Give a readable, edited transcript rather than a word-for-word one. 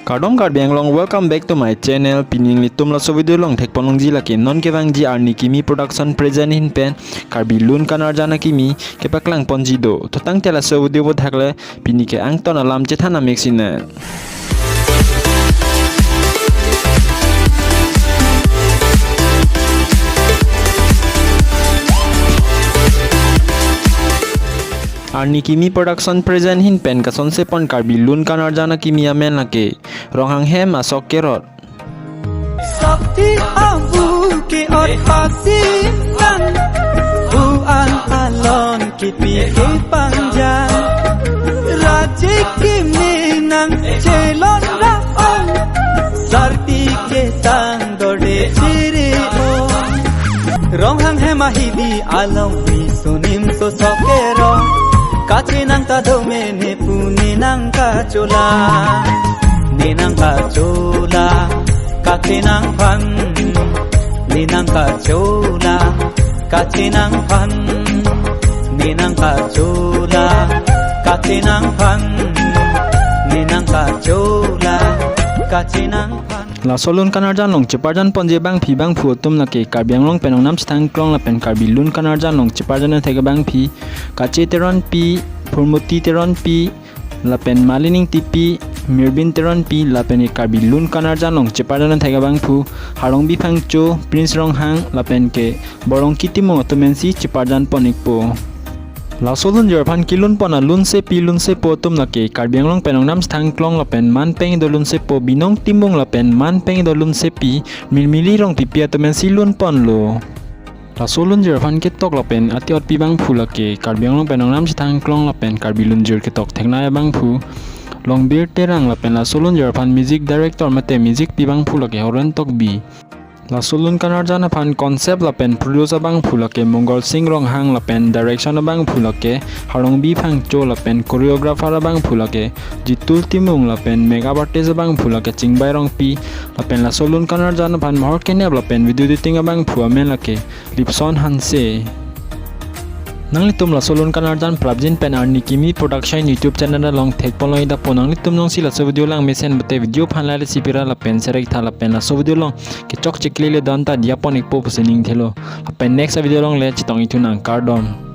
Kardom Karbiang long, welcome back to my channel. Pining litum la so video long thek ponong ji laki non kevang ji arni kimi production present in pen Karbi lun kanar jana kimi kepaklang ponji do totang tela so video bo thakle pini ke ang ton alam chethana mexina Arni kimi production present hin pen kason se pon Karbi lun kanar jana kimi amen lake ronghang hem asok kerot sakti abu ke or pasinan buan alon ki pi ke panjang raje ki minang chelon raon sarti ke tang dode chire o ronghang hem ahidi alon pi sunim so sokero kache nang ta dome ne pune nang ka chola ne nang ka chola kache nang phan ne nang ka chola kache nang phan ne nang ka chola kache nang phan ne nang ka chola kache nang phan La solun kanar jan long cheparjan ponje bang phi bang phu tum na ke Karbiang long penong nam stang klong la pen Karbi lun kanar jan long cheparjan thega bang phi kache teron pi phurmuti teron pi la pen malining tipi mirbin teron pi la pen Karbi lun kanar jan long cheparjan thega bang phu harong bi phang cho prince rong hang la pen ke borong kitimo tomensi cheparjan ponik po La solun jerpan kilun pona lun se pi lun se po tum na ke Karbiang long penong nam stang klong la pen man peng do lun se po binong timong la pen man peng do lun se pi milmili rong pi pia tomen si lun pon lo La solun jerpan ke tok la pen ati ot pi bang phu la ke Karbiang long penong nam stang klong la pen Karbi lun jer ke tok thengna ya bang phu long bir terang la pen la solun jerpan music director mate music pi bang phu la ke horan tok bi La solun kanar jana pan concept la pen producer bang phulake Mongol Singh rong hang la pen direction bang phulake harong bi phang cho la pen choreographer bang phulake jitul timung la pen makeup artist bang phulake chingbai rong pi la pen la solun kanar jana pan mahor kene la pen video editing bang phuamen lake lipson hanse Nang litum la solun kanar jan prabjin pen arni kimi production YouTube channel long thek poloi da ponang litum nong sila so video lang mesen bate video phanla le sipira la pen serek thala pen la so video long ke chok chikli le danta dia ponik po pusening thelo la pen next video long le chitong itun ang cardon